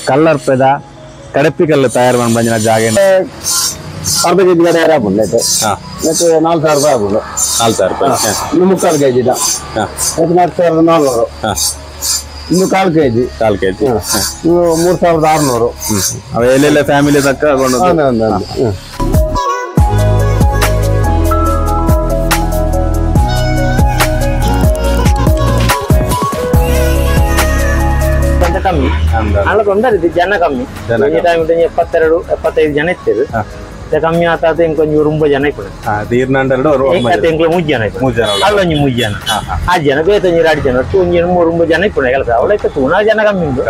Colour ಪೆದ ಕಡಪಿ ಕಲ್ಲು ತಯಾರು ಮಾಡಿ ಬಂದಿನ ಜಾಗ ಅರ್ಧ ಕೆಜಿ ಗಾಡಿ ಯಾರು ಆಗ್ಬೋದು ಮತ್ತೆ 4,000 ರೂಪಾಯಿ ಆಗ್ಬೋದು. 4,000 ರೂಪಾಯಿ. ಇನ್ನು 3/4 ಕೆಜಿ 4,400. ಇನ್ನು 1/4 ಕೆಜಿ 4 ಕೆಜಿ ಇನ್ನು 3,600. ಅವ ಎಲ್ಲೆಲ್ಲ ಫ್ಯಾಮಿಲಿ ತಕ್ಕ ಕಮ್ಮಿ ಅಲ್ಲೊಂದು ಜನ ಕಮ್ಮಿ. ಈ ಟೈಮ್ 72-75 ಜನ ಇರ್ತೇವೆ. ಕಮ್ಮಿ ಆತ ಇಂಕೊಂಚ ರುಂಬ ಜನ ಇಪ್ಪಡು ಇಂಕ್ಲ 3 ಜನ ಅಲ್ಲೊಂಜಿ 3 ಜನ ಆ ಜನ ಬೇತೊಂಜಿ 2 ಜನ ಒಟ್ಟು ಒಂಜಿ 3 ಜನ ಇಪ್ಪುಂಡು ಕೆಲಸ ಅವಳೈತೆ ತೂನ ಜನ ಕಮ್ಮಿ ಉಂಟು.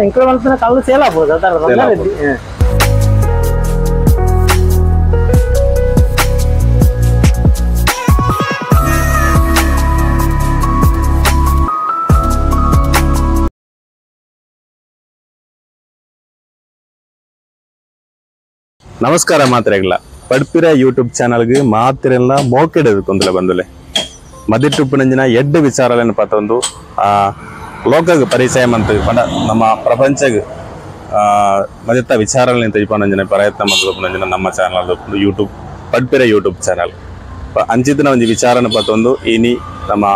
ಇಂಕ್ಲ ಮಲ್ಪನ ಕಲ್ಲು ಸೇಲ್ ಆಗ್ಬೋದು ಅದರ. ನಮಸ್ಕಾರ ಮಾತ್ರೆಗಳ ಪಡ್ಪಿರ ಯೂಟ್ಯೂಬ್ ಚಾನಲ್ಗೆ ಮಾತಿರೆಲ್ಲ ಮೋಕೆಡದು ಕೊಂದಲ ಬಂದುಲೆ ಮದಿಟ್ಟುಪ್ಪುನಂಜಿನ ಎಡ್ಡು ವಿಚಾರಗಳನ್ನು ಪತ್ತೊಂದು ಲೋಕಗೆ ಪರಿಚಯ ಮಂತ್ ಪಂಡ ನಮ್ಮ ಪ್ರಪಂಚಗೆ ಮದಿತ್ತ ವಿಚಾರಗಳನ್ನು ತೆಗಿಪಂಜಿನ ಪ್ರಯತ್ನ ಮಂತ್ಪುನಂಜಿನ ನಮ್ಮ ಚಾನಲ್ ಯೂಟ್ಯೂಬ್ ಪಡ್ಪಿರ ಯೂಟ್ಯೂಬ್ ಚಾನಲ್ ಅಂಚಿತ್ತಿನ ಒಂದು ವಿಚಾರನ ಪತ್ತೊಂದು ಇನಿ ನಮ್ಮ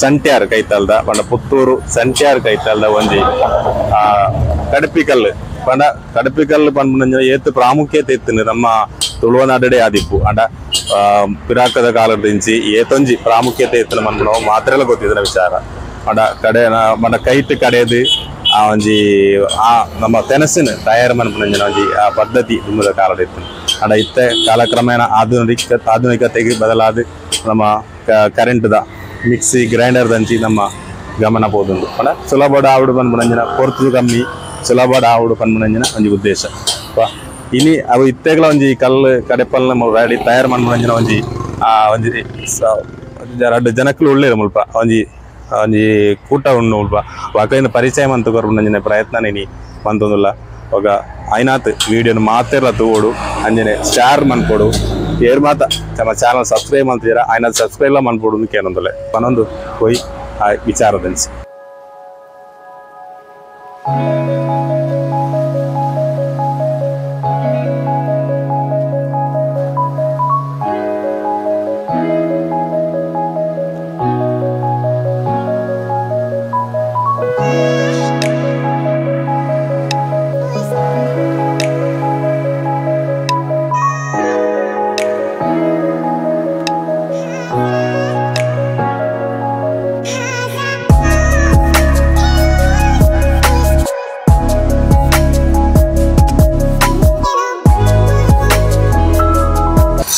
ಸಂಟ್ಯಾರ್ ಕೈತಲ್ದ ಪಂಡ ಪುತ್ತೂರು ಸಂಟ್ಯಾರ್ ಕೈತಲ್ದ ಒಂದು ಕಡಪಿಕಲ್ಲು ಪಂಡ ಕಡಪಿಕಲ್ಲು ಪಂಡ ಏತ್ ಪ್ರಾಮುಖ್ಯತೆ ಇತ್ತು ನಮ್ಮ ತುಳುವನಾಡಡೆ ಆದಿಪ್ಪು ಅಂಡ ಪಿರಾಕದ ಕಾಲದಿಂಚಿ ಏತೊಂಜಿ ಪ್ರಾಮುಖ್ಯತೆ ಇತ್ತು ಮನ್ಪುಣ ಮಾತ್ರೆಲ್ಲ ಗೊತ್ತಿದ್ರ ವಿಚಾರ ಅಂಡ ಕಡೆ ಮಂಡ ಕೈಟ್ ಕಡೆದು ಆ ಒಂಜಿ ನಮ್ಮ ತೆನಸಿನ ತಯಾರು ಮನ್ಪುಣಂಜಿನ ಒಂಜಿ ಆ ಪದ್ಧತಿ ತುಂಬದ ಕಾಲದ ಇತ್ತು ಅಂಡ ಇತ್ತೆ ಕಾಲಕ್ರಮೇಣ ಆಧುನಿಕತೆಗೆ ಬದಲಾದ ನಮ್ಮ ಕರೆಂಟ್ದ ಮಿಕ್ಸಿ ಗ್ರೈಂಡರ್ ದಂಚಿ ನಮ್ಮ ಗಮನ ಪೋದುಂಡು ಪಂಡ ಸುಲಭ ಆವಡು ಪನ್ಪುಣಂಜಿನ ಕೊರ್ತು ಕಮ್ಮಿ ಸುಲಭ ಆವಡು ಪನ್ಪುನಂಜಿನ ಒಂಜಿ ಉದ್ದೇಶ ಇನಿ ಅವು ಇತ್ತೆಗಳ ಒಂಜಿ ಕಲ್ಲು ಕಡೆಪಲ್ನ ರೆಡಿ ತಯಾರು ಮನ್ಪುನಂಜಿನ ಒಂಜಿ ಒಂಜಿ 2 ಜನಕ್ಕಲು ಉಳ್ಳೇರು ಮುಲ್ಪ ಒಂಜಿ ಕೂಟ ಉಣ್ಣು ಮುಲ್ಪ ವಾಕೈನ ಪರಿಚಯ ಮಂತು ಕೊರ್ಪುನಂಜಿನ ಪ್ರಯತ್ನ ಇನಿ ಮಂತೊಂದುಲ್ಲ ಒಗ ಐನಾತ್ ವಿಡಿಯೋನು ಮಾತೆಲ್ಲ ತೂಡು ಅಂಜನೆ ಶೇರ್ ಮನ್ಪೊಡು ಏರ್ ಮಾತ ನಮ್ಮ ಚಾನಲ್ ಸಬ್ಸ್ಕ್ರೈಬ್ ಮಾಡ್ತೀರಾ ಐನಾತ್ ಸಬ್ಸ್ಕ್ರೈಬ್ ಎಲ್ಲ ಮನ್ಪೊಡು ಕೇನೊಂದುಲೆ ಪನ್ನೊಂದು ಹೋಯ್ ಆ ವಿಚಾರದನ್ಸಿ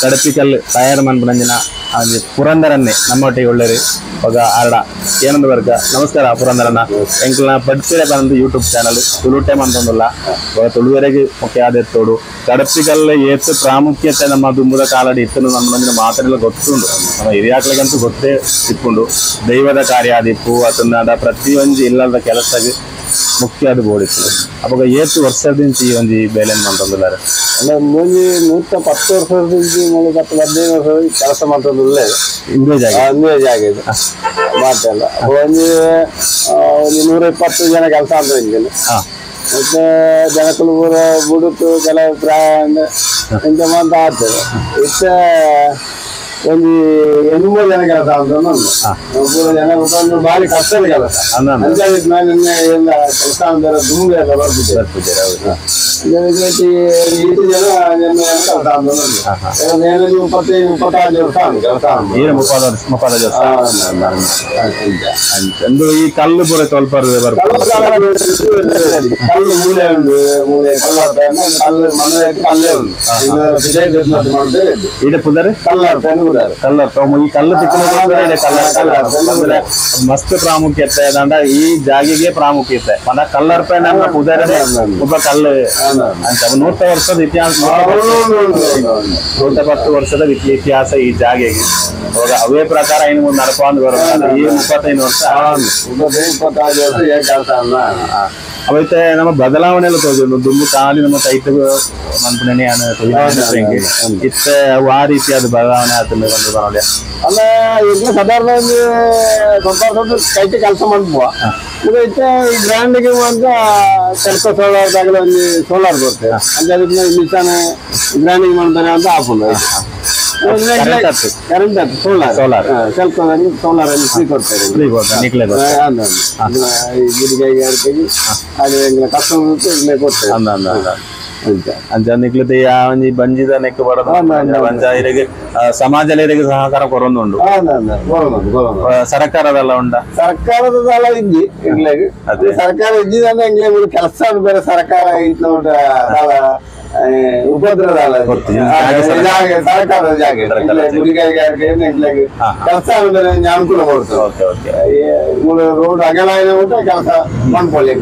ಕಡಪಿಕಲ್ಲು ತಯಾರು ಮನ್ಪುನಂಜಿನ ಪುರಂದರನ್ನೇ ನಮ್ಮೊಟ್ಟಿಗೆ ಒಳ್ಳೆರು ಒಗ ಆರಡ ಏನೊಂದು ವರ್ಗ ನಮಸ್ಕಾರ ಪುರಂದರನ ಎಂಕ್ಲನ ಪಡ್ಪಿರ ಬಂದು ಯೂಟ್ಯೂಬ್ ಚಾನಲ್ ತುಳುಟೆ ಮಂತೊಂದುಲ್ಲ ತುಳುವರೆಗೆ ಮುಖ್ಯ ಆದೆತ್ತೋಡು ಕಡಪಿಕಲ್ಲು ಏತ್ ಪ್ರಾಮುಖ್ಯತೆ ನಮ್ಮ ದುಂಬುದ ಕಾಲಡಿ ಇತ್ತು ನಮ್ಮಂದಿನ ಮಾತೆಲ್ಲ ಗೊತ್ತುಂಡು ನಮ್ಮ ಹಿರಿಯಾಕ್ಳಿಗಂತೂ ಗೊತ್ತೇ ಇಪ್ಪುಂಡು ದೈವದ ಕಾರ್ಯ ಆದಿಪ್ಪು ಅದನ್ನ ಪ್ರತಿಯೊಂದು ಇಲ್ಲದ ಕೆಲಸಕ್ಕೆ ಮುಖ್ಯ ಅದು ಬೋಡಿತ್ತು ಅವಾಗ ಏತ್ ವರ್ಷದಿಂಚಿ ಒಂಜಿ ಬೇಲೆನ್ ಮಂತೊಂದುಲ್ಲಾರೆ ಮುಂಜಿ 110 ವರ್ಷದಿಂಚಿ 15 ವರ್ಷ ಕೆಲಸ ಮಾಡ್ತೊಂದುಲ್ಲೆ ಇಂದೇ ಜಾಗ ಇದು ಮಾಡ್ತಲ್ಲ ಒಂಜಿ 120 ಜನ ಕೆಲಸ ಅಂತ ಇದ್ದೇನೆ ಮತ್ತೆ ಜನಕಲು ಬುಡುಕು ಕೆಲವು ಪ್ರಾಯ ಎಂತ ಮಂತ ಆಗ್ತದೆ ಇಷ್ಟ ಒಂದು 8-3 ಜನ ಕೆಲಸ ಅಂತ ಜನ ಭಾರಿ ಕಷ್ಟದ ಕೆಲಸ ಕೆಲಸ ಅಂದ್ರೆ ದುಂಬೆ ಎಲ್ಲ ಬರ್ತಿದ್ದಾರೆ 20 ಜನ ಕೆಲಸ ಅಂತ 25-26 ವರ್ಷ ಕೆಲಸ ಈ ಕಲ್ಲು ಪೂರ ಸ್ವಲ್ಪ ಕಲ್ಲು ಮೂಲೆ ಉಂಟು ಮೂಲೆ ಕಲ್ಲು ಮನೆ ಕಲ್ಲೇ ಉಂಟು ಈಗ ಪುದರ್ ಕಲ್ಲರ್ ಈ ಕಲ್ಲು ಮಸ್ತ್ ಪ್ರಾಮುಖ್ಯತೆ ಅದಂಡ ಈ ಜಾಗಿಗೆ ಪ್ರಾಮುಖ್ಯತೆ ಪಂಡ ಕಲ್ಲರ್ ಪೇನ ಪುದರನೆ ಒಬ್ಬ ಕಲ್ಲು ಅಂತ 100 ವರ್ಷದ ಇತಿಹಾಸ 110 ವರ್ಷದ ಇತಿಹಾಸ ಈ ಜಾಗೆಗೆ ಅವಾಗ ಅವೇ ಪ್ರಕಾರ ಇನ್ನು ನಡ್ಕೊಂಡು ಬರೋದು ಈ 25 ವರ್ಷ 25 ವರ್ಷ ಕೆಲಸ ಅವೈತೆ ನಮ್ಮ ಬದಲಾವಣೆ ಎಲ್ಲ ತೋಜುಂಡು ದುಮ್ಮು ಖಾಲಿ ನಮ್ಮ ಟೈಟ್ ಮನ್ಪುಣೆ ಇತ್ತ ಆ ರೀತಿಯಾದ ಬದಲಾವಣೆ ಆತಂದ್ರೆ ಬಂದು ಬರೋಲ್ಲ ಅಲ್ಲ ಈಗ ಸಾಧಾರಣ ಒಂದು ಸ್ವಲ್ಪ ಕೈಟ್ ಕೆಲಸ ಮಾಡ್ಬೋ ಈಗ ಇತ್ತೆ ಗ್ರ್ಯಾಂಡ್ಗೆ ಮಾತ್ರ ಸ್ವಲ್ಪ ಸೋಲಾರ್ದಾಗಲೇ ಒಂದು ಸೋಲಾರ್ ಬರುತ್ತೆ ಅಂದ್ರೆ ಅದಕ್ಕೆ ಮಿಷನ್ ಗ್ರ್ಯಾಂಡಿಂಗ್ ಮಾಡ್ತಾರೆ ಅಂತ ಹಾಕೊಂಡು ಕರೆಂಟ್ ಸೋಲಾರ್ ಸೋಲಾರ್ ಸ್ವಲ್ಪ ಸೋಲಾರ್ ಅಲ್ಲಿ ಫ್ರೀ ಕೊಡ್ತಾರೆ ಗಿಡಗೈಗಾರಿಕೆಗೆ ಅದು ಕಸ್ಟಮರ್ ಕೊಡ್ತಾರೆ ಅಂಚ ನಿಕ್ಲತೆ ಒಂಜಿ ಬಂಜಿದ ನೆಕ್ ಬರೋದು ಅಂಚ ಇರಿಗೆ ಸಮಾಜರಿಗೆ ಸಹಕಾರ ಕೊರೊಂದುಂಡು ಸರ್ಕಾರದೆಲ್ಲ ಉಂಡ ಸರ್ಕಾರದಲ್ಲ ಇದ್ದಿ ಇಂಗ್ಲೆಗ್ ಸರ್ಕಾರ ಇದ್ದಿದ್ರೆ ಇಂಗ್ಲೆಗ್ ಕೆಲಸ ಬೇರೆ ಸರ್ಕಾರ ಉಪದ್ರವಲ್ಲ ಸರ್ಕಾರದ ಜಾಗ ಗುಡಿಗೈಗಾರಿಕೆ ಕೆಲಸ ಅನುಕೂಲ ಕೊಡ್ತಾರೆ ರೋಡ್ ಅಗಲ ಉಂಟು ಕೆಲಸ ಮಾಡ್ಕೊಳ್ಳಿ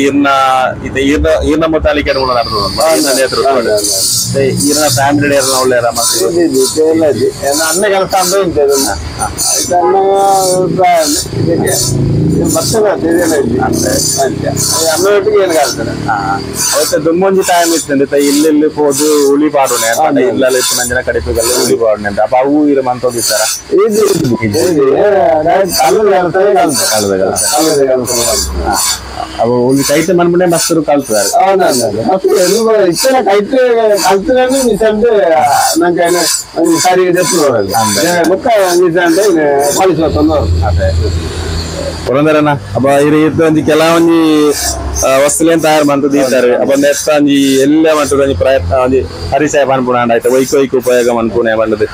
ಈರ್ನ ಮುತಾಲಿಕೆ ಈರ್ನ ಫ್ಯಾಮಿಲಿ ಒಳ್ಳೆ ಅನ್ನ ಕೆಲಸ ಅಂತ ಉಂಟು ಅಮ್ಮೊಟ್ಟಿಗೆ ಏನು ಕಾಲ್ತಾನೆ ಅವತ್ತೆ ದುಮ್ಮೊಂಜಿ ಟೈಮ್ ಇತ್ತು ಇಲ್ಲಿ ಹೋದು ಉಳಿ ಪಾಡೋಣ ಇಲ್ಲೆಲ್ಲ ಇತ್ತು ನಂಜನ ಕಡಿಪಿಗಲ್ಲ ಉಳಿ ಪಾಡೋಣ ಅಂತ ಅಪ್ಪ ಅವು ಇರ ಮಂತೋಗಿತ್ತಾರ ಅವು ಉಳಿ ಕೈತೆ ಮನ್ಮನೆ ಮಸ್ತರು ಕಲ್ತಾರೆ ಇಷ್ಟೆಲ್ಲ ಕೈತೆ ಕಲ್ತನೇ ಮಿಸಂటే ನಂಗೆ ಸರಿ ಮುಖ ಮಿಸಂటే ಪಾಲಿಸುವ ಅದೇ ಪುರಂದರನ ಅಪ್ಪ ಇತ್ತು ಕೆಲವೊಂಜಿ ವಸ್ತುಲೇನ್ ತಯಾರು ಮಂತದ್ದು ಇದ್ದಾರೆ ಅಪ್ಪ ನೆತ್ತ ಒಂಜಿ ಎಲ್ಲ ಮಂಟದ ಪ್ರಯತ್ನ ಒಂಜಿ ಪರಿಚಯ ಪನ್ಪುಣ ಆಯ್ತು ವೈಕ್ ಉಪಯೋಗ ಮನ್ಪುಣೆ ಬಂದದ್ದು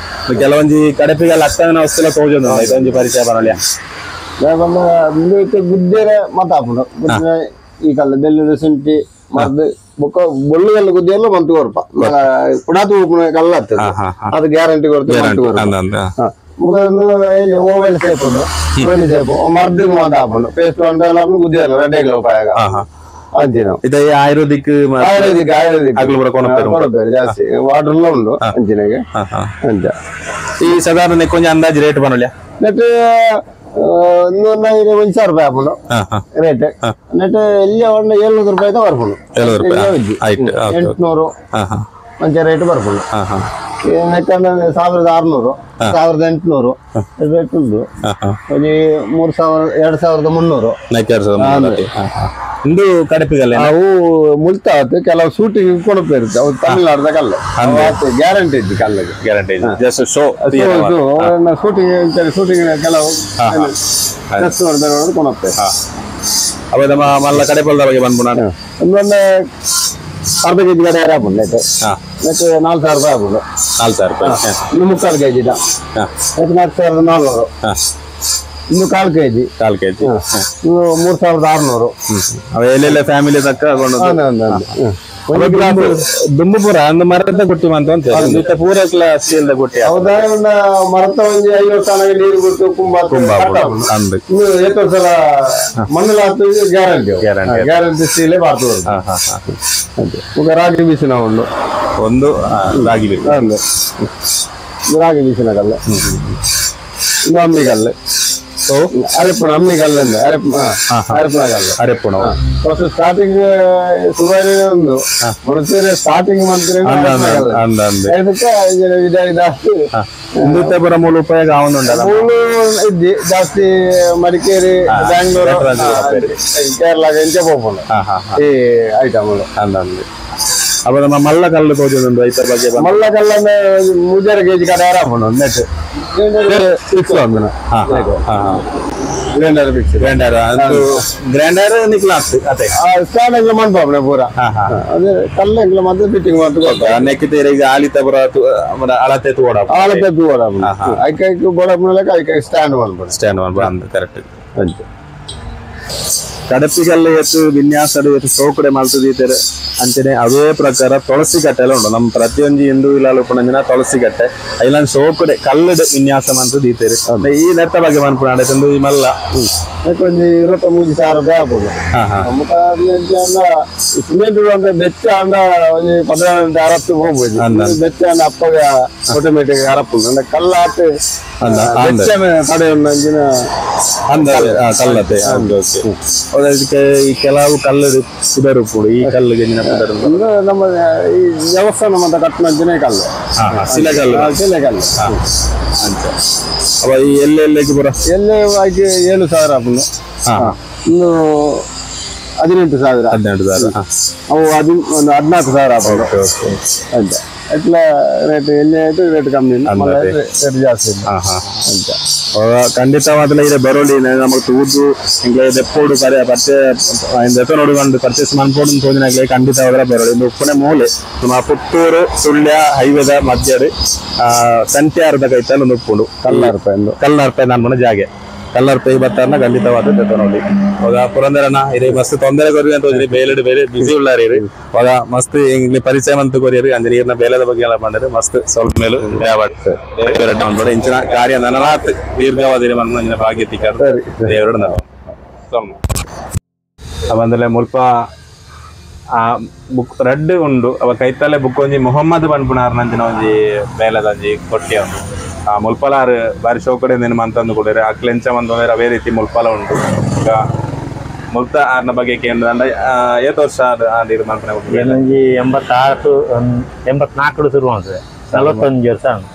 ಕೆಲವೊಂಜಿ ಕಡಪಿಗೆಲ್ಲ ಅಷ್ಟನ ವಸ್ತುಲ ತೋಜೊಂದು ಆಯ್ತು ಒಂಜಿ ಪರಿಚಯ ಪನೊಲಿಯ ಗುದ್ದೇರ ಮಾತಾಪುಂಡು ಗುದ್ದೆ ಈ ಕಲ್ಲ ಬೆಳ್ಳುಳ್ಳಿ ಶುಂಠಿ ಮದ್ದು ಬೊಕ್ಕ ಬೊಳ್ಳುಗಲ್ಲ ಗುದ್ದೆಲ್ಲ ಮಂತು ಕೊರ್ಪ ಕುಡಾತು ಕಲ್ಲ ಅದು ಗ್ಯಾರಂಟಿ ಕೊಡ್ತೇವೆ ಮೊಬೈಲ್ ಸೇಪ್ ಉಂಟು ಮೊಬೈಲ್ ಸೇಪ್ ಮರ್ದಿಗೆ ಮಾತಾಪುಂಡು ಪೇಸ್ಟ್ ಉಂಟೆಲ್ಲ ಗುದ್ದೆಲ್ಲ ರೆಡ್ಡೆಗಳ ಉಪಯೋಗ ಇದು ಆಯುರ್ವೇದಿಕ್ ಜಾಸ್ತಿ ವಾಟರ್ ಉಂಟು ಅಂಚಿನಾಗೆ ಅಂಚ ಈ ಸಾಧಾರಣ ಕೊಂಚ ಅಂದಾಜು ರೇಟ್ ಬರಲ್ಲ ನೆಟ್ 1,000 ರೂಪಾಯಿ ಹಾಕೊಂಡು ರೇಟ್ ನೆಟ್ ಇಲ್ಲಿ ಒಂದು 700 ರೂಪಾಯಿ ಬರ್ಕೊಂಡು 800 ಮಂಚ ರೇಟ್ ಬರ್ಕೊಂಡು ನೆಕ್ಕಂದ್ರೆ 1,600 1,800 ರೇಟ್ ಉಂಟು ಒಂದು 2,300 ಇಂದು ಕಡಪಿಗಲ್ಲ ನಾವು ಮುಲ್ತಾವತ್ತು ಕೆಲವು ಶೂಟಿಂಗ್ ಕೊಡಪೇ ಇರುತ್ತೆ ಅವು ತಮಿಳ್ನಾಡ್ದ ಕಲ್ಲ ಗ್ಯಾರಂಟಿ ಇದ್ದು ಕಲ್ಲಿಗೆ ಗ್ಯಾರಂಟಿ ಶೂಟಿಂಗ್ ಕೆಲವು ಕೊಡಪೇ ಅವ ನಮ್ಮ ಮಲ್ಲ ಕಡೆಪಲ್ದ ಬಗ್ಗೆ ಬಂದ್ಬಿಡ ಒಂದೊಂದು ಅರ್ಧ ಕೆಜಿ ಕಡೆ ಯಾರು ಹಾಕೊಂಡು ನೆಟ್ಟು 4,000 ರೂಪಾಯಿ ಹಾಕೊಂಡು 4,000 ರೂಪಾಯಿ ಇನ್ನು 3/4 ಕೆಜಿದ 4,400 ಇನ್ನು 1/4 ಕೆಜಿ 3,600 ಅವ ಎಲ್ಲೆಲ್ಲ ಫ್ಯಾಮಿಲಿ ತಕ್ಕ ದುಂಬು ಪೂರ ಅಂದು ಮರದ ಕೊಟ್ಟಿ ಅಂತ ಪೂರ ಸ್ಟೀಲ್ದ ಕೊಟ್ಟಿ ಹೌದಾ ಮರದ ಒಂದು 50 ಸ್ಥಾನಕ್ಕೆ ನೀರು ಬಿಟ್ಟು ಎಷ್ಟು ಸಲ ಮಣ್ಣಲ್ಲಿ ಹಾಕ್ತೀವಿ ಗ್ಯಾರಂಟಿ ಸ್ಟೀಲೇ ಬರ್ತದೆ ರಾಗಿ ಬೀಸಿನ ಒಂದು ರಾಗಿ ಬೀಸಿನ ಕಲ್ಲು ಇದು ಅಮ್ಮಿ ಕಲ್ಲು ಅರೆಪ್ಪಣ ಅಮ್ಮಿ ಕಲ್ಲಂದ ಅರೆಪ್ಪಣ ಕಲ್ಲು ಅರೆಪ್ಪಣ ಸ್ಟಾರ್ಟಿಂಗ್ ಸುಮಾರು ಒಂದು ಮನುಷ್ಯರೇ ಸ್ಟಾರ್ಟಿಂಗ್ ಮಂತ್ರಿ ಪುರ ಮೂಲ ಉಪಯೋಗ ಇದ್ದಿ ಜಾಸ್ತಿ ಮಡಿಕೇರಿ ಬ್ಯಾಂಗ್ಳೂರು ಕೇರಳ ಎಂಚ ಹೋಗ್ಬೋದು ಈ ಐಟಮ್ಗಳು ಅವ ನಮ್ಮ ಮಲ್ಲ ಕಲ್ಲು ತೋಜೊಂದು ರೈತರ ಬಗ್ಗೆ ಮಲ್ಲ ಕಲ್ಲಂದ್ರೆ 3 ಕೆಜಿ ಕಡೆ ಆರಾಮ ನೆಟ್ ಗ್ರೈಂಡರ್ ನಿಕ್ಲ ಅದೇ ಸ್ಟಾರ್ಟ್ ಮಾಡ್ಬೋಣ ಪೂರ ಅದೇ ಕಲ್ಲ ಮತ್ತೆ ಫಿಟ್ಟಿಂಗ್ ಮಾಡ್ತು ನೆಕ್ಕಿತೀರ ಈಗ ಆಲಿತ ಪುರ ಅಳತೆ ತೋಡ ಐಕೈಕು ಬೋಡ ಐಕೈ ಸ್ಟ್ಯಾಂಡ್ ಮಾಡ್ಬೋದು ಸ್ಟ್ಯಾಂಡ್ ಮಾಡ್ಬೋದು ಕರೆಕ್ಟ್ ಕಡಪಿಗಲ್ಲ ಎತ್ತು ವಿನ್ಯಾಸ ಎತ್ತು ಸೌಕರ್ಯ ಮಾಡ್ತದೆ ಅಂಚನೆ ಅದೇ ಪ್ರಕಾರ ತುಳಸಿ ಕಟ್ಟೆ ಎಲ್ಲ ಉಂಟು ನಮ್ಮ ಪ್ರತಿಯೊಂದು ಹಿಂದೂ ಇಲಾಲು ಪುಣಂಜಿನ ತುಳಸಿ ಕಟ್ಟೆ ಐಲಂಡ್ ಸೋಕಡೆ ಕಲ್ಲಡ್ ವಿನ್ಯಾಸ ಅಂತ ದೀತೇರಿ ಈ ನೆಟ್ಟ ಬಗ್ಗೆ ಮನ್ಪುಣ ತಂದು ಈ ಮಲ್ಲ ಕೊಂಚ 23,000 ಆಗ್ಬೋದು ಸಿಮೆಂಟ್ ಅಂದ್ರೆ ಬೆಚ್ಚ ಅಂದ ಒಂದು 15 ಹೋಗ್ಬೋದು ಬೆಚ್ಚ ಅಂದ ಅಪ್ಪಗ ಆಟೋಮೆಟಿಕ್ ಅರಪ್ಪು ಅಂದ್ರೆ ಕಲ್ಲ ಆಟ ಕಡೆ ಅಂಜಿನ ಕಲ್ಲತೆ ಅದಕ್ಕೆ ಈ ಕೆಲವು ಕಲ್ಲಡು ಸುಧಾರು ಕೂಡ ಈ ಕಲ್ಲಿಗೆ ನಮ್ಮ ಈ ದೇವಸ್ಥಾನ ಮತ್ತೆ ಕಟ್ಟಿನ ಕಲ್ಲು ಶಿಲೆಕಲ್ಲು ಶಿಲೆಕಲ್ಲು ಅಂತ ಅವ ಈ ಎಲ್ಲೆಲ್ಲಿಗೆ ಬರ ಎಲ್ಲೇ ಆಗಿ 7,000 ಆಗ್ಬೋದು ಇನ್ನು 18,000 ಅವು ಅದು ಒಂದು 14,000 ಆಗ್ಬೋದು ಅಂತ ఎట్లా రేటు ఎన్ని అయితే రేటు కಮ್ಮಿ రేటు ಜಾಸ್ತಿ ಅಂತ ಖಂಡಿತವಾದ ಇದೆ ಬರೋಲಿ ನಮಗೆ ತೂದು ಹಿಂಗೆ ಎಪ್ಪೋಡು ಪರ್ಚೇಸ್ ನೋಡಿಕೊಂಡು ಪರ್ಚೇಸ್ ಮಾಡ್ಕೊಂಡು ತೋದಿನಾಗಲೇ ಖಂಡಿತವಾದ ಬರೋಲಿ ಇದು ಉಪ್ಪನೆ ಮೂಲೆ ನಮ್ಮ ಪುತ್ತೂರು ಸುಳ್ಯ ಹೈವೇದ ಮಧ್ಯದ ಸಂತ್ಯಾರದ ಕೈತಲ್ಲಿ ಒಂದು ಉಪ್ಪುಂಡು ಕಲ್ಲಾರ್ಪೆ ನಾನು ಜಾಗೆ ಕಲ್ಲರ್ಪೆ ಬರ್ತಾರನ್ನ ಖಂಡಿತವಾದ ನೋಡಿ ಇವಾಗ ಪುರಂದರನ ಇದೆ ಮಸ್ತ್ ತೊಂದರೆ ಕೊರಿ ಅಂತ ಹೋದ್ರಿ ಬೇಲೆಡ್ ಬೇರೆ ಬಿಸಿ ಉಳ್ಳಾರಿ ಇವಾಗ ಮಸ್ತ್ ಹಿಂಗೆ ಪರಿಚಯ ಅಂತ ಕೊರಿಯರಿ ಅಂದ್ರೆ ನೀರಿನ ಬೇಲೆದ ಬಗ್ಗೆ ಎಲ್ಲ ಮಾಡಿದ್ರೆ ಮಸ್ತ್ ಸ್ವಲ್ಪ ಮೇಲೂ ಮಾಡ್ಬೋದು ಇಂಚಿನ ಕಾರ್ಯ ನನಲಾತ್ ದೀರ್ಘವಾದ ಮನೋರಂಜನೆ ಭಾಗ್ಯತಿಕ ದೇವರಡು ನಾವು ಅವಂದ್ರೆ ಮುಲ್ಪ ಆ ಬುಕ್ ರೆಡ್ ಉಂಡು ಅವ ಕೈತಲ್ಲೇ ಬುಕ್ ಒಂಜಿ ಮೊಹಮ್ಮದ್ ಪನ್ಪುನಾರ್ ನಂಜಿನ ಒಂಜಿ ಬೇಲೆದಂಜಿ ಕೊಟ್ಟಿ ಒಂದು ಆ ಮುಲ್ಪಲಾರು ಬಾರಿ ಶೋಕಡೆ ನೆನಮ ಅಂತಂದು ಕೊಡಿರಿ ಅಕ್ಲೆಂಚ ಬಂದ್ರೆ ಅವೇ ರೀತಿ ಮುಲ್ಪಲ ಉಂಟು ಈಗ ಮುಲ್ತ ಆರ್ನ ಬಗ್ಗೆ ಕೇಂದ್ರ ಏತ್ ವರ್ಷ ಆಡಿರು ಮನ್ಪನೆ 84 ಶುರು ಆಗ್ತದೆ 45 ವರ್ಷ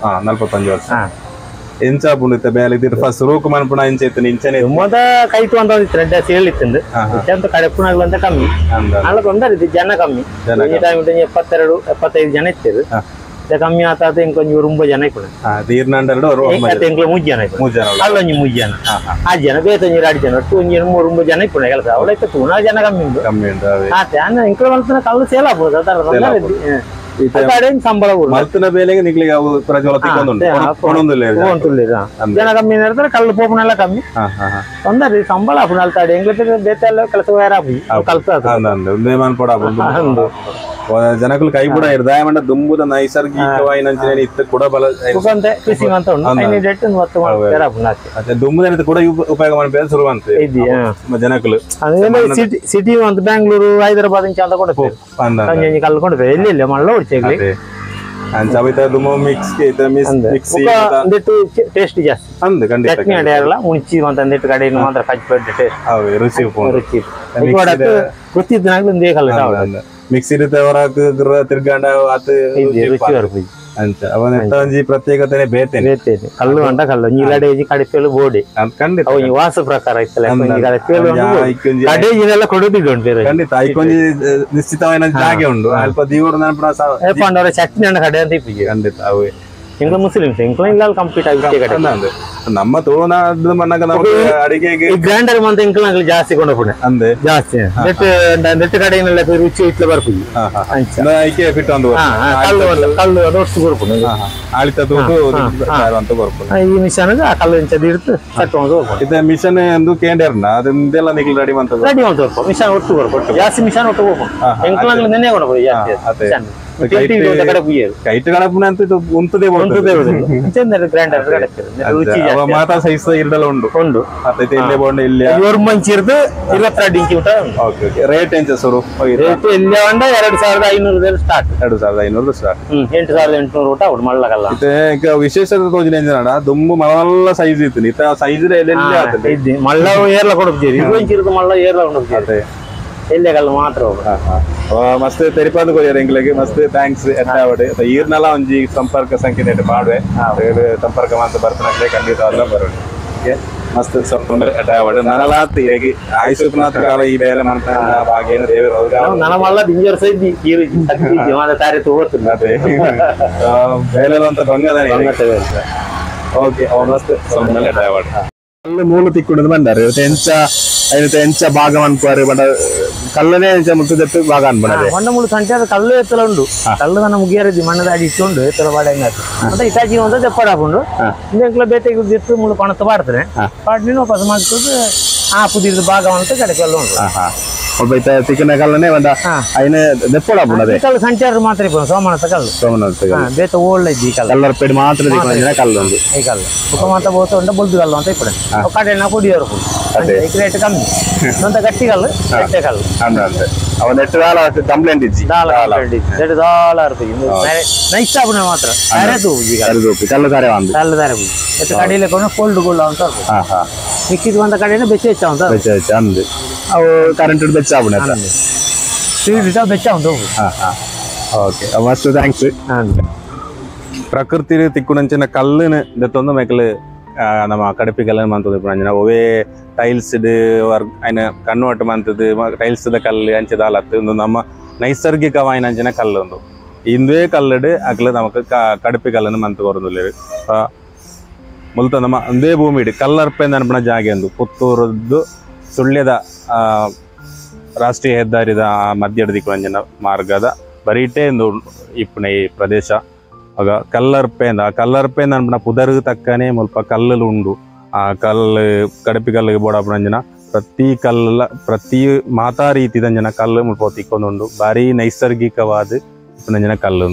45 ವರ್ಷ ಎಂಚ ಪುಂಡಿತ ಬೇಲೆ ಇದ್ರ ಫಸ್ಟ್ ರೂಕ್ ಮನ್ಪುಣ ಇಂಚೆತ್ತು ಇಂಚನೆ ಮೊದ ಕೈತು ಅಂತ ಒಂದಿತ್ತು ಹೇಳಿತ್ತಂದು ಅಂತ ಕಡೆಪುಣಗಳು ಅಂತ ಕಮ್ಮಿ ಅಲ್ಲ ತೊಂದರೆ ಜನ ಕಮ್ಮಿ ಈ ಟೈಮ್ 72-75 ಜನ ಇರ್ತಾರೆ ಕಮ್ಮಿ ಆತಾತ ಇಂಕೊಂಚ 9 ಜನ ಇಪ್ಪು ತೀರ್ನಂಡು ಇಂಕ್ಲ 3 ಜನ ಇಪ್ಪು ಅಲ್ಲೊಂಜಿ 3 ಜನ ಆ ಜನ ಬೇತೊಂಜಿ 2 ಜನ ಒಟ್ಟು ಒಂಜಿ 3 ಜನ ಇಪ್ಪುಣ ಕೆಲಸ ಅವಳೈತೆ ತೂನ ಜನ ಕಮ್ಮಿ ಉಂಟು ಆತೆ ಅನ್ನ ಇಂಕ್ಲ ಮಲ್ತನ ಕಲ್ಲು ಸೇಲ್ ಆಗ್ಬೋದು ಸಂಬಳ ಮಲ್ತನ ಬೇಲೆಗೆ ನಿಕ್ಲಿಗೆ ಅವು ಪ್ರಜ್ವಲ ಜನ ಕಮ್ಮಿ ಇರ್ತಾರೆ ಕಲ್ಲು ಪೋಪನೆಲ್ಲ ಕಮ್ಮಿ ತೊಂದರೆ ಸಂಬಳ ಅಲ್ತಾಡಿ ಎಂಗ್ಲ ಬೇತೆಲ್ಲ ಕೆಲಸ ಕಲ್ತ ಜನಗಳು ಕೈ ಕೂಡ ಇರ್ದಾಯಮಂಡ ದುಂಬುದ ನೈಸರ್ಗಿಕವಾಗಿ ಇತ್ತು ಕೂಡ ಬಲ ಕೃಷಿ ಅಂತ ದುಂಬುದ ಕೂಡ ಉಪಯೋಗ ಮಾಡ್ಬೇಕು ಶುರು ಅಂತ ಜನಗಳು ಸಿಟಿ ಅಂತ ಬ್ಯಾಂಗ್ಳೂರು ಹೈದರಾಬಾದ್ ಇಂಚ ಅಂತ ಕೊಡ್ತೇವೆ ಕಲ್ಲು ಕೊಡ್ತೇವೆ ಎಲ್ಲಿ ಇಲ್ಲ ಮಳ್ಳ ಹೊಡ್ಚೇಗ್ಲಿ ಟೇಸ್ಟ್ ಜಾಸ್ತಿ ಚಟ್ನಿ ಅಡಿಯಾರಲ್ಲ ಮುಂಚಿ ಅಂತಂದಿಟ್ಟು ಕಡೆ ಮಾತ್ರ ಕಚ್ಚಿಪಟ್ಟು ಟೇಸ್ಟ್ ರುಚಿ ಗೊತ್ತಿದ್ದಾಗಲೂ ಒಂದೇ ಕಲ್ಲು ಮಿಕ್ಸಿ ತಿರ್ಗಾಂಡ ಅಂತ ಅವನ ಪ್ರತ್ಯೇಕತೆ ಬೇತೇನೆ ಕಲ್ಲು ಅಂಟ ಕಲ್ಲು ನೀಲಾಡೇಜಿ ಕಡಿಪೇಲು ಬೋಡಿ ಖಂಡಿತ ವಾಸ ಪ್ರಕಾರ ಕಡೆಜಿನೆಲ್ಲ ಕೊಡೋದಿಲ್ಲ ಖಂಡಿತ ಐಕೊಂಜಿ ನಿಶ್ಚಿತವಾದ ಜಾಗೆ ಉಂಟು ಅಲ್ಪ ದೀವರು ನೆನಪು ಚಟ್ನಿ ಅಂಡ ಕಡೆ ಅಂತ ಖಂಡಿತ ಅವೇ ಎಂಗ್ಲ ಮುಸ್ಲಿಮ್ಸ್ ಎಂಕ್ಲ ಇಲ್ಲ ಕಂಪ್ಲೀಟ್ ಆಗಿ ನಮ್ಮ ತುಳುನಾಡು ಮನ್ನಗ ಅಡಿಗೆಗೆ ಗ್ರ್ಯಾಂಡರ್ ಮಂತ ಎಂಕ್ಲ ಜಾಸ್ತಿ ಕೊಂಡೋಗ್ಬಿಡ ಅಂದೆ ಜಾಸ್ತಿ ನೆಟ್ಟು ಕಡೆಯಲ್ಲ ರುಚಿ ಇಟ್ಲ ಬರ್ಪುಜಿ ಐಕೆ ಫಿಟ್ ಒಂದು ಕಲ್ಲು ದೊಡ್ಡ ಬರ್ಪುಡು ಆಳಿತ ಅಂತ ಬರ್ಪುಡು ಈ ಮಿಷನ್ ಆ ಕಲ್ಲು ಇಂಚದ ಇಡ್ತು ಕಟ್ಟುವುದು ಇದು ಮಿಷನ್ ಎಂದು ಕೇಂದ್ರನ ಅದೆಲ್ಲ ನಿಕ್ಲು ರೆಡಿ ಮಾಡ್ತಾರೆ ಮಿಷನ್ ಒಟ್ಟು ಬರ್ಬೋದು ಜಾಸ್ತಿ ಮಿಷನ್ ಒಟ್ಟು ಹೋಗ್ಬೋದು ಎಂಕ್ಲ ನೆನೆ ಕೊಂಡೋಗ್ಬೋದು ಜಾಸ್ತಿ ಕೈಟ್ ಕಡಪುನ ಅಂತ ಉಂಟದೆ ಮಾತಾ ಸೈಜ್ ಇರಲ್ಲ ಉಂಟು ಇಲ್ಲಿ ಬೋಂಡ ಇಲ್ಲಿ ಮಂಚಿ ಇರ್ದು 22 ಇಂಚಿ ಊಟ ರೇಟ್ ಎಂಚ ಸರು ರೇಟ್ ಇಲ್ಲಿ ಹೊಂಡ 2,500 ಸ್ಟಾರ್ಟ್ 2,500 ಸ್ಟಾರ್ಟ್ 8,800 ಊಟ ಅವ್ರು ಮಳ್ಳಗಲ್ಲ ಈಗ ವಿಶೇಷ ತೋಜಿನ ಎಂಜನ ದುಂಬು ಮಲ್ಲ ಸೈಜ್ ಇತ್ತು ಇತ್ತ ಸೈಜ್ ಎಲ್ಲ ಮಳ್ಳ ಏರ್ಲ ಕೊಡ್ತೀರಿ 2 ಇಂಚಿ ಇರ್ದು ಮಳ್ಳ ಏರ್ಲ ಕೊಡ್ತೀರಿ ಎಲ್ಲೆಗಲ್ಲ ಮಾತ್ರ ಮಸ್ತ್ ತೆರಿಪಾದ ಕೊರಿಯರ್ ಎಂಗ್ಲಿಗೆ ಮಸ್ತ್ ಥ್ಯಾಂಕ್ಸ್ ಎತ್ತಾವಡೆ ಈರ್ನೆಲ್ಲ ಒಂಜಿ ಸಂಪರ್ಕ ಸಂಖ್ಯೆ ನೆಟ್ಟು ಮಾಡುವೆ ಸಂಪರ್ಕ ಅಂತ ಬರ್ತನಕ್ಕೆ ಖಂಡಿತ ಅಲ್ಲ ಬರೋದು ಮಸ್ತ್ ಎತ್ತಾವಡೆ ನನಲಾತ್ ಹೇಗೆ ಆಯುಷ್ನಾಥ್ ಕಾಲ ಈ ಬೇಲೆ ಮಾಡ್ತಾ ಭಾಗ್ಯನ ದೇವರು ನನಮಲ್ಲ ದಿಂಜರ್ ಸೈದಿ ತಾರಿ ತಗೋತೀನಿ ಬೇಲೆ ಅಂತ ಬಂಗದ ಓಕೆ ಮಸ್ತ್ ಎತ್ತಾವಡೆ ಕಲ್ಲು ಮೂಲ ತಿಕ್ಕೊಂಡು ಬಂದಾರೆ ಎಂಚ ಭಾಗ ಅನ್ಕೋರಿ ಬಟ್ ಕಲ್ಲನೇ ಎಂಚ ಮುಟ್ಟದತ್ತು ಭಾಗ ಅನ್ಬಂದ್ರೆ ಮಣ್ಣ ಮೂಲ ಸಂಚಾರ ಕಲ್ಲು ಎತ್ತಲ ಉಂಡು ಕಲ್ಲು ನನ್ನ ಮುಗಿಯರದಿ ಮಣ್ಣದ ಅಡಿ ಇಟ್ಟುಂಡು ಎತ್ತಲ ಬಾಡ ಮತ್ತೆ ಇಟಾಚಿ ಅಂತ ತೆಪ್ಪಾಡ ಹಾಕೊಂಡು ಇಂಕ್ಲ ಬೇಟೆಗೆ ಉದ್ದಿತ್ತು ಮುಳು ಪಣತ ಪಾಡ್ತಾನೆ ಪಾಡ್ ನೀನು ವಾಪಸ್ ಮಾಡ್ಕೊಂಡು ಆ ಪುದಿದ ಭಾಗ ಅಂತ ಕಡೆ ಕಲ್ಲು ಉಂಟು ಒಬ್ಬ ತಿಕ್ಕನ ಕಲ್ಲನೆ ಒಂದ ಐನೆ ದೆಪ್ಪಳ ಬುಡದೆ ಕಲ್ಲು ಸಂಚಾರ ಮಾತ್ರ ಇಪ್ಪ ಸೋಮನಾಥ ಕಲ್ಲು ಬೇತ ಓಲ್ಡ್ ಇದ್ದಿ ಕಲ್ಲು ಕಲ್ಲರ್ ಪೇಡ್ ಮಾತ್ರ ತಿಕ್ಕನ ಕಲ್ಲು ಒಂದು ಈ ಕಲ್ಲು ಮುಖಮಾತ ಬೋತ ಉಂಡ ಬೊಲ್ದು ಕಲ್ಲು ಅಂತ ಇಪ್ಪಡೆ ಕಡೆನ ಕುಡಿಯೋರು ರೇಟ್ ಕಮ್ಮಿ ಸ್ವಂತ ಗಟ್ಟಿ ಕಲ್ಲು ಗಟ್ಟೆ ಕಲ್ಲು ಅಂದ್ರೆ ಅವ ನೆಟ್ಟು ದಾಲ ಕಂಪ್ಲೇಂಟ್ ಇಜ್ಜಿ ದಾಲ ಇರ್ತೀವಿ ನೈಸ್ ಆಪುನ ಮಾತ್ರ ಬೇರೆ ತೂಜಿ ಕಲ್ಲು ದಾರೆ ಒಂದು ಕಲ್ಲು ದಾರೆ ಬುಜಿ ಎತ್ತು ಕಡೆಯಲ್ಲಿ ಕೊಂಡು ಫೋಲ್ಡ್ ಗೋಲ್ ಅಂತ ಮಿಕ್ಕಿದ್ ಬಂದ ಕಡೆನ ಬೆಚ್ಚ ಹೆಚ್ಚ ಅಂತ ಬೆಚ್ಚ ಅಂದು ಅವು ಕರೆಂಟ್ ಬೆಚ್ಚ ಆಪುನ ಸ್ಪೀಡ್ ಇಟ್ಟ ಬೆಚ್ಚ ಉಂಟು ಓಕೆ ಮಸ್ತ್ ಥ್ಯಾಂಕ್ಸ್ ಪ್ರಕೃತಿ ತಿಕ್ಕುನಂಚಿನ ಕಲ್ಲಿನ ದತ್ತೊಂದು ಮೇಕಲು ನಮ್ಮ ಕಡಪಿ ಕಲ್ಲನ್ನು ಮಂತದ್ದು ಪುಣಂಜನ ಒವೇ ಟೈಲ್ಸ್ ವರ್ಕ್ ಅಯ್ನ ಕನ್ವರ್ಟ್ ಮಂತದ್ದು ಟೈಲ್ಸ್ ಕಲ್ಲು ಅಂಚದಾಲತ್ತು ಒಂದು ನಮ್ಮ ನೈಸರ್ಗಿಕವಾಯಿನ ಅಂಚಿನ ಕಲ್ಲು ಒಂದು ಇಂದೇ ಕಲ್ಲಡು ಅಕ್ಲು ನಮಕ್ ಕಡಪಿ ಕಲ್ಲನ್ನು ಮಂತ್ ಕೊರದಿಲ್ಲ ಮುಲ್ತ ನಮ್ಮ ಒಂದೇ ಭೂಮಿ ಇಡಿ ಕಲ್ಲರ್ಪೆ ನೆನಪಿನ ಜಾಗೆ ಒಂದು ಪುತ್ತೂರದ್ದು ಸುಳ್ಯದ ರಾಷ್ಟ್ರೀಯ ಹೆದ್ದಾರಿದ ಮಧ್ಯದ ದಿಕ್ಕುನಂಚಿನ ಮಾರ್ಗದ ಬರೀಟೇ ಒಂದು ಇಪ್ಪುನ ಈ ಪ್ರದೇಶ ಆಗ ಕಲ್ಲರ್ಪೆ ಆ ಕಲ್ಲರ್ಪೆ ನೆನಪಿನ ಪುದರ್ ತಕ್ಕನೆ ಮುಲ್ಪ ಕಲ್ಲಲು ಉಂಡು ಆ ಕಲ್ಲು ಕಡಪಿ ಕಲ್ಲಿಗೆ ಬೋಡಾಪುನಂಜನ ಪ್ರತಿ ಮಾತಾ ರೀತಿದಂಜನ ಕಲ್ಲು ಮುಲ್ಪ ತಿಕ್ಕೊಂದುಂಡು ಭಾರಿ ನೈಸರ್ಗಿಕವಾದ ಇಪ್ಪುನಂಜನ ಕಲ್ಲು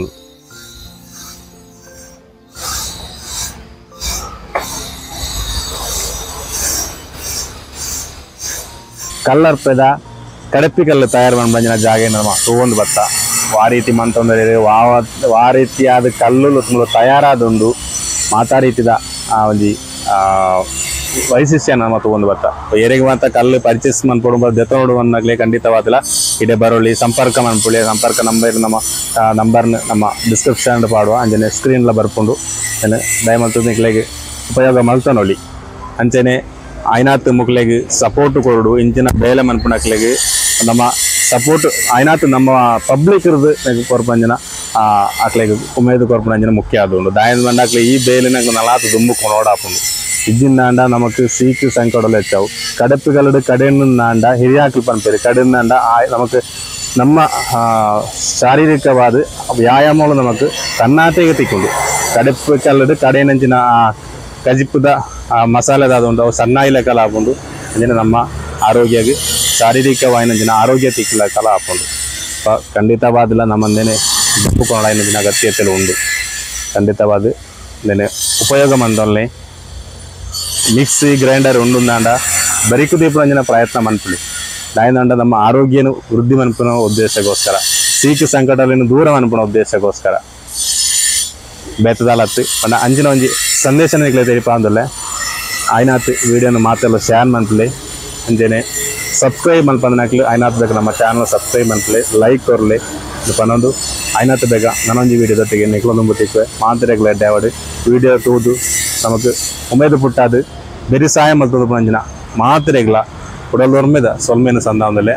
ಕಲ್ಲರ್ಪೆದ ಕಡಪಿ ಕಲ್ಲು ತಯಾರು ಮಾಡ್ಬಂಜಿನ ಜಾಗ ನಮ್ಮ ತಗೊಂಡು ಬತ್ತ ಆ ರೀತಿ ಮಂತಂದ್ರೆ ಆ ರೀತಿಯಾದ ಕಲ್ಲು ತುಂಬ ತಯಾರಾದುಂಡು ಮಾತಾ ರೀತಿದ ಆ ಒಂದು ವೈಶಿಷ್ಟ್ಯ ನಮ್ಮ ತಗೊಂಡು ಬತ್ತ ಏರಿಗೆ ಮಾತ್ರ ಕಲ್ಲು ಪರ್ಚೇಸ್ ಮಾಡ್ಕೊಡುವ ದೆತ್ತ ನೋಡುವನ್ನಾಗಲೇ ಖಂಡಿತವಾದಿಲ್ಲ ಇಡೇ ಬರೋಳಿ ಸಂಪರ್ಕ ಮಾಡ್ಕೊಳ್ಳಿ ಸಂಪರ್ಕ ನಂಬರ್ ನಮ್ಮ ನಂಬರ್ನ ನಮ್ಮ ಡಿಸ್ಕ್ರಿಪ್ಷನ್ ಪಾಡುವ ಅಂಜನೆ ಸ್ಕ್ರೀನ್ಲ ಬರ್ಕೊಂಡು ಏನು ದಯಮಂತು ನಿಕ್ಲೆಗೆ ಉಪಯೋಗ ಮಲ್ತನೊಳಿ ಅಂಚೆನೆ ಐನಾತ್ ಮುಕ್ಲೆಗೆ ಸಪೋರ್ಟ್ ಕೊರಡು ಇಂಚಿನ ಬೇಲೆ ಮನ್ಪುಣಕ್ಲೆಗೆ ನಮ್ಮ ಸಪೋರ್ಟ್ ಐನಾತ್ ನಮ್ಮ ಪಬ್ಲಿಕ್ ಇರೋದು ಕೊರ್ಪಂಜನ ಅಕ್ಲೆಗೆ ಉಮೇದು ಕೊರ್ಪಂಜನ ಮುಖ್ಯ ಆದುಂಡು ದಾಯದ ಮಂಡಾಕ್ಲೆ ಈ ಬೇಲಿನ ನಲಾತು ದುಂಬುಕು ನೋಡಾಪುಂಡು ಇಜ್ಜಿನಾಂಡ ನಮಕ್ ಸೀಕು ಸಂಕಡಲು ಹೆಚ್ಚಾವು ಕಡಪಿಗಲಡು ಕಡೆಯನ್ನಾಂಡ ಹಿರಿಯಾಕಲು ಪಂಪೇರಿ ಕಡೆಯನ್ನಾಂಡ ನಮಕ್ ನಮ್ಮ ಶಾರೀರಿಕವಾದ ವ್ಯಾಯಾಮಗಳು ನಮಕ್ ತನ್ನಾತೆಗೆ ತಿಕ್ಕೊಂಡು ಕಡಪಿ ಕಲ್ಲಡು ಕಡೆಯಂಚಿನ ಕಜಿಪ್ಪುದ ಮಸಾಲೆದಾದ ಉಂಟು ಅವು ಸಣ್ಣ ಇಲೆಕಲ ಹಾಕೊಂಡು ಅಂಜಿನ ನಮ್ಮ ಆರೋಗ್ಯಗೆ ಶಾರೀರಿಕವಾಯಿನ ಆರೋಗ್ಯ ತಿಕ್ಕಲ ಕಲ ಹಾಕೊಂಡು ಖಂಡಿತವಾದಿಲ್ಲ ನಮ್ಮಂದೇನೆ ದಪ್ಪುಕೊಂಡ ಅಗತ್ಯತೆ ಉಂಡು ಖಂಡಿತವಾದ ಇಂದೇನೆ ಉಪಯೋಗ ಮಂದೊಲ್ಲೆ ಮಿಕ್ಸಿ ಗ್ರೈಂಡರ್ ಉಂಡುಂದಾಂಡ ಬರಿಕು ದೀಪಂಜಿನ ಪ್ರಯತ್ನ ಮನ್ಪುಳಿ ದಾಯಂದಾಂಡ ನಮ್ಮ ಆರೋಗ್ಯನು ವೃದ್ಧಿ ಮನ್ಪುನ ಉದ್ದೇಶಕ್ಕೋಸ್ಕರ ಸೀಕು ಸಂಕಟಗಳನ್ನು ದೂರ ಮನ್ಪುನ ಉದ್ದೇಶಕ್ಕೋಸ್ಕರ ಬೇತದಾಲತ್ತು ಪಂಡ ಅಂಚಿನ ಒಂಜಿ ಸಂದೇಶ ನಿಕ್ಲೆ ತೆರಿಪ ಅಂದೊಲ್ಲೆ ಐನಾತ್ ವಿಡಿಯೋನ ಮಾತೆಲ್ಲ ಶೇರ್ ಮನ್ಪುಲೆ ಅಂಚೆನೆ ಸಬ್ಸ್ಕ್ರೈಬ್ ಮನ್ಪಂದನಾಕ್ಲು ಐನಾತ್ ಬೇಕು ನಮ್ಮ ಚಾನಲ್ ಸಬ್ಸ್ಕ್ರೈಬ್ ಮನ್ಪುಲೆ ಲೈಕ್ ಕೊರ್ಲೆ ಇದು ಪನ್ನೊಂದು ಐನಾತ್ ಬೇಗ ನನೊಂಜಿ ವಿಡಿಯೋದೊಟ್ಟಿಗೆ ನಿಕ್ಲೊಂದು ತಿಕ್ವೆ ಮಾತ್ರೆಗ್ಲೆ ಡೇವಡ್ ವಿಡಿಯೋ ತೂದು ನಮಕ್ ಉಮೇದು ಪುಟ್ಟಾದು ಬೆರಿ ಸಹಾಯ ಮಲ್ತದ ಪಂಜಿನ ಮಾತ್ರೆಗ್ಲ ಉಡಲ್ ಒರ್ಮೆದ ಸೊಲ್ಮೇನು ಸಂದಾವದಲ್ಲೇ